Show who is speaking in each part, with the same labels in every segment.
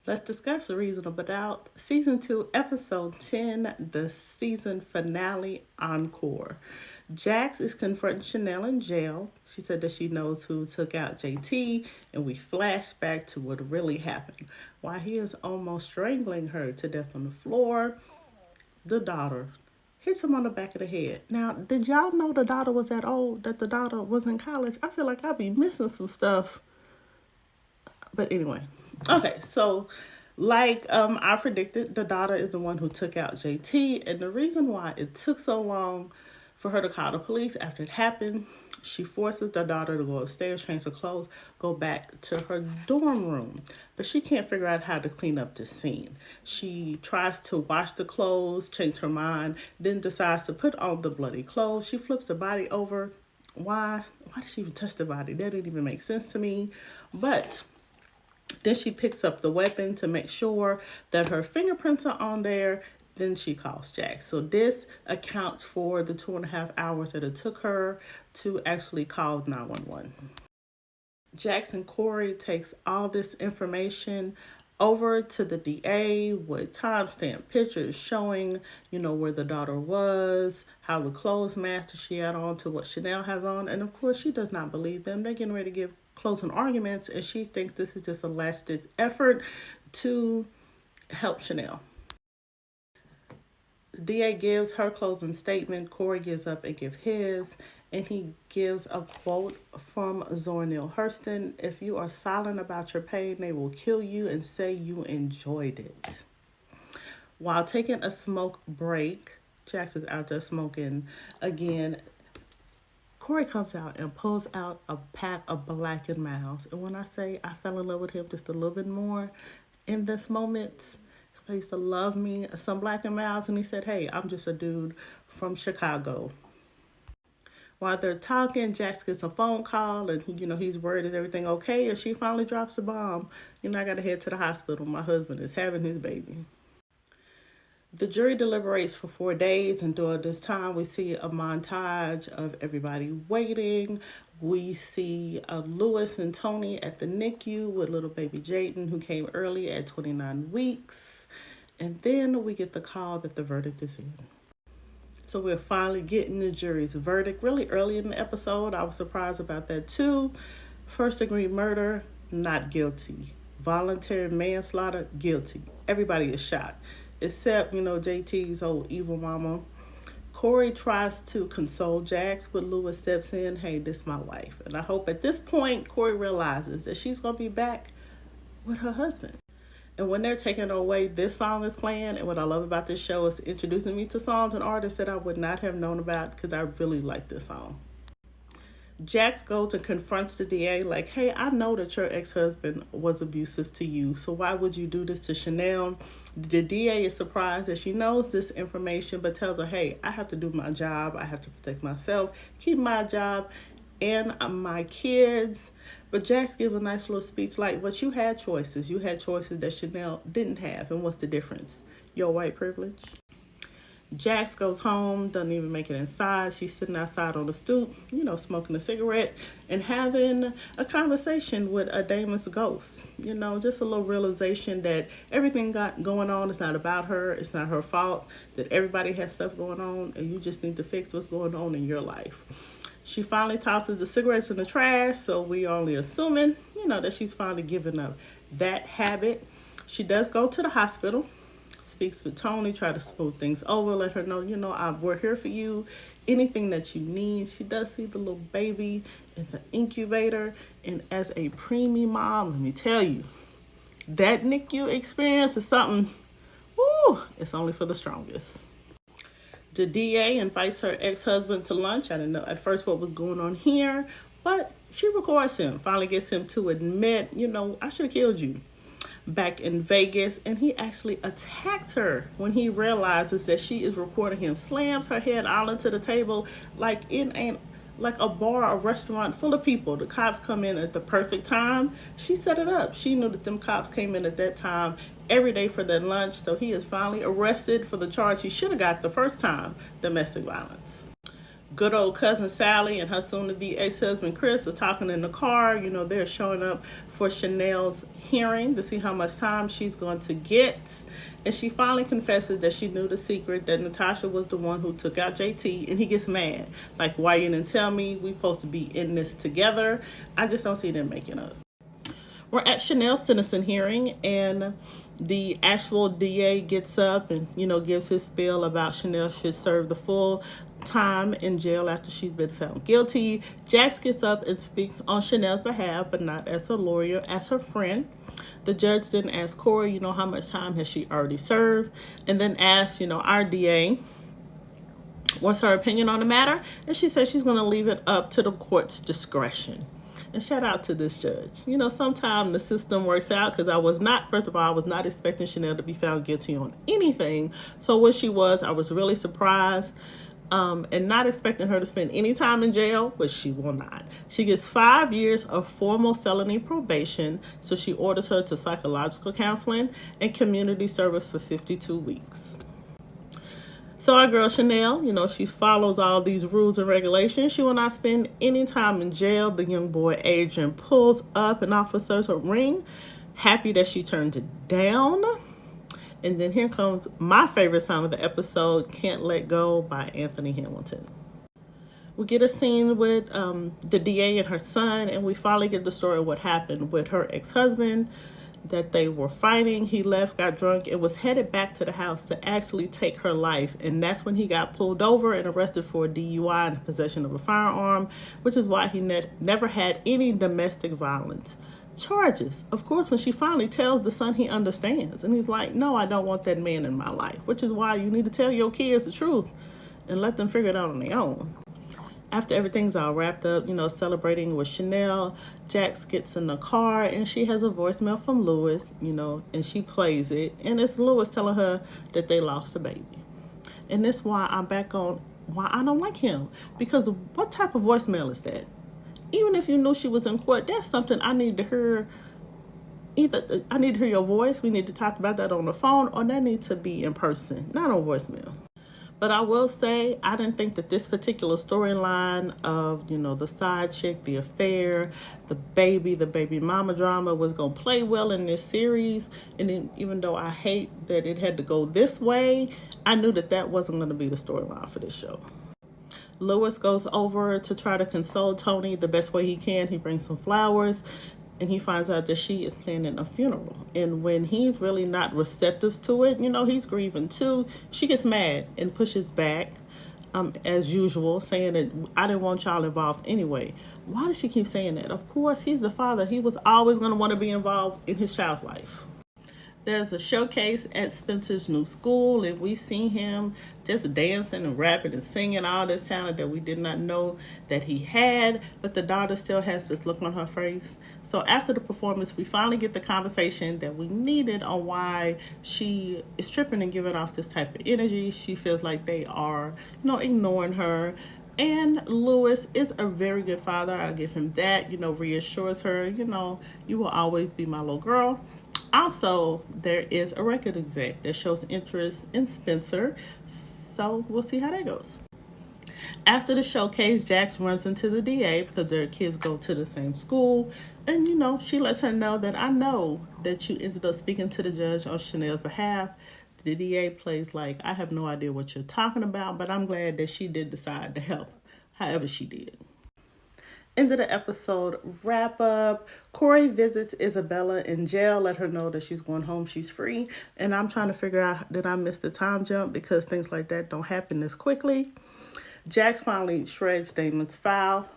Speaker 1: Let's discuss A Reasonable Doubt, Season 2, Episode 10, the season finale, Encore. Jax is confronting Chanel in jail. She said that she knows who took out JT, and we flash back to what really happened. While he is almost strangling her to death on the floor, the daughter hits him on the back of the head. Now, did y'all know the daughter was that old, that the daughter was in college? I feel like I'd be missing some stuff. But anyway, okay, so I predicted, the daughter is the one who took out JT, and the reason why it took so long for her to call the police after it happened, she forces the daughter to go upstairs, change her clothes, go back to her dorm room, but she can't figure out how to clean up the scene. She tries to wash the clothes, change her mind, then decides to put on the bloody clothes. She flips the body over. Why did she even touch the body? That didn't even make sense to me. But then she picks up the weapon to make sure that her fingerprints are on there. Then she calls Jack. So this accounts for the 2.5 hours that it took her to actually call 911. Jackson Corey takes all this information over to the DA with timestamp pictures showing, where the daughter was, how the clothes matched she had on to what Chanel has on. And of course, she does not believe them. They're getting ready to give closing arguments, and she thinks this is just a last-ditch effort to help Chanel. DA gives her closing statement. Corey gives up and gives his, and he gives a quote from Zora Neale Hurston: "If you are silent about your pain, they will kill you and say you enjoyed it." While taking a smoke break, Jax is out there smoking again. Corey comes out and pulls out a pack of Black and Miles. And when I say I fell in love with him just a little bit more in this moment, I used to love me some Black and Miles, and he said, "Hey, I'm just a dude from Chicago." While they're talking, Jax gets a phone call, and he's worried, is everything okay? And she finally drops the bomb. I gotta head to the hospital. My husband is having his baby. The jury deliberates for 4 days, and during this time, we see a montage of everybody waiting. We see Lewis and Tony at the NICU with little baby Jayden, who came early at 29 weeks. And then we get the call that the verdict is in. So we're finally getting the jury's verdict really early in the episode. I was surprised about that too. First-degree murder, not guilty. Voluntary manslaughter, guilty. Everybody is shot, except, JT's old evil mama. Corey tries to console Jax, but Lewis steps in, "Hey, this is my wife." And I hope at this point, Corey realizes that she's going to be back with her husband. And when they're taking her away, this song is playing. And what I love about this show is introducing me to songs and artists that I would not have known about, because I really like this song. Jack goes and confronts the DA like, "Hey, I know that your ex-husband was abusive to you, so why would you do this to Chanel?" The DA is surprised that she knows this information, but tells her, "Hey, I have to do my job. I have to protect myself, keep my job and my kids." But Jax gives a nice little speech like, "But you had choices. You had choices that Chanel didn't have. And what's the difference? Your white privilege." Jax goes home, doesn't even make it inside. She's sitting outside on the stoop, smoking a cigarette and having a conversation with a Damon's ghost. Just a little realization that everything got going on is not about her. It's not her fault. That everybody has stuff going on, and you just need to fix what's going on in your life. She finally tosses the cigarettes in the trash, so we are only assuming, that she's finally given up that habit. She does go to the hospital, speaks with Tony, try to smooth things over, let her know, we're here for you, anything that you need. She does see the little baby in the incubator, and as a preemie mom, let me tell you, that NICU experience is something, it's only for the strongest. The DA invites her ex-husband to lunch. I didn't know at first what was going on here, but she records him, finally gets him to admit, "I should have killed you back in Vegas." And he actually attacks her when he realizes that she is recording him, slams her head all into the table like like a bar, a restaurant full of people. The cops come in at the perfect time. She set it up. She knew that them cops came in at that time every day for that lunch. So he is finally arrested for the charge he should have got the first time, domestic violence. Good old cousin Sally and her soon-to-be ex-husband Chris is talking in the car. They're showing up for Chanel's hearing to see how much time she's going to get. And she finally confesses that she knew the secret, that Natasha was the one who took out JT. And he gets mad. Like, why you didn't tell me? We supposed to be in this together. I just don't see them making up. We're at Chanel's sentencing hearing, and the actual DA gets up and, gives his spiel about Chanel should serve the full time in jail after she's been found guilty. Jax gets up and speaks on Chanel's behalf, but not as her lawyer, as her friend. The judge then asked Corey, how much time has she already served, and then asked, our DA, what's her opinion on the matter, and she said she's going to leave it up to the court's discretion. And shout out to this judge. Sometimes the system works out, because first of all, I was not expecting Chanel to be found guilty on anything. So when she was, I was really surprised, and not expecting her to spend any time in jail, but she will not. She gets 5 years of formal felony probation, so she orders her to psychological counseling and community service for 52 weeks. So our girl Chanel, she follows all these rules and regulations. She will not spend any time in jail. The young boy Adrian pulls up and offers her ring, happy that she turned it down. And then here comes my favorite song of the episode, Can't Let Go by Anthony Hamilton. We get a scene with the DA and her son, and we finally get the story of what happened with her ex-husband, that they were fighting. He left, got drunk, and was headed back to the house to actually take her life. And that's when he got pulled over and arrested for DUI and possession of a firearm, which is why he never had any domestic violence charges. Of course, when she finally tells the son, he understands. And he's like, no, I don't want that man in my life, which is why you need to tell your kids the truth and let them figure it out on their own. After everything's all wrapped up, celebrating with Chanel, Jax gets in the car and she has a voicemail from Lewis, and she plays it. And it's Lewis telling her that they lost a baby. And that's why I'm back on why I don't like him. Because what type of voicemail is that? Even if you knew she was in court, that's something I need to hear. Either I need to hear your voice, we need to talk about that on the phone, or that needs to be in person, not on voicemail. But I will say, I didn't think that this particular storyline of, the side chick, the affair, the baby mama drama was going to play well in this series. And then, even though I hate that it had to go this way, I knew that that wasn't going to be the storyline for this show. Lewis goes over to try to console Tony the best way he can. He brings some flowers. And he finds out that she is planning a funeral. And when he's really not receptive to it, he's grieving too, she gets mad and pushes back, as usual, saying that I didn't want y'all involved anyway. Why does she keep saying that? Of course, he's the father. He was always going to want to be involved in his child's life. There's a showcase at Spencer's new school, and we see him just dancing and rapping and singing all this talent that we did not know that he had, but the daughter still has this look on her face. So after the performance, we finally get the conversation that we needed on why she is tripping and giving off this type of energy. She feels like they are, ignoring her. And Lewis is a very good father. I'll give him that, reassures her, you will always be my little girl. Also, there is a record exec that shows interest in Spencer, so we'll see how that goes. After the showcase, Jax runs into the DA because their kids go to the same school, and she lets her know that I know that you ended up speaking to the judge on Chanel's behalf. The DA plays like, I have no idea what you're talking about, but I'm glad that she did decide to help, however she did. End of the episode wrap up. Corey visits Isabella in jail, let her know that she's going home, she's free. And I'm trying to figure out, did I miss the time jump? Because things like that don't happen this quickly. Jax finally shreds Damon's file.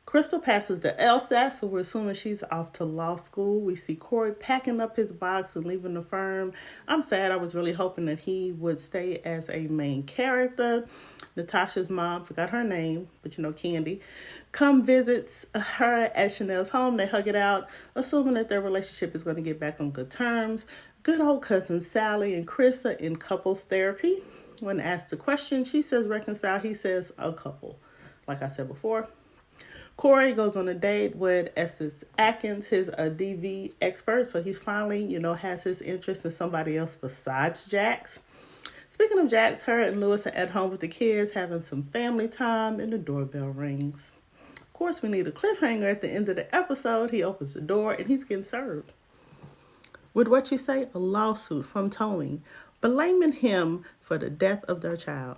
Speaker 1: Crystal passes the LSAT, so we're assuming she's off to law school. We see Corey packing up his box and leaving the firm. I'm sad. I was really hoping that he would stay as a main character. Natasha's mom, forgot her name, but Candy, visits her at Chanel's home. They hug it out, assuming that their relationship is going to get back on good terms. Good old cousin Sally and Chris are in couples therapy. When asked the question, she says reconcile. He says a couple, like I said before. Corey goes on a date with Essex Atkins, his DV expert. So he's finally, has his interest in somebody else besides Jax. Speaking of Jax, her and Lewis are at home with the kids having some family time, and the doorbell rings. Of course, we need a cliffhanger at the end of the episode. He opens the door and he's getting served with what you say, a lawsuit from Tony, blaming him for the death of their child.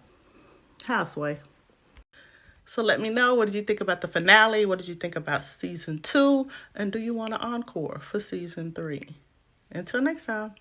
Speaker 1: Houseway. So let me know, what did you think about the finale? What did you think about season 2? And do you want an encore for season 3? Until next time.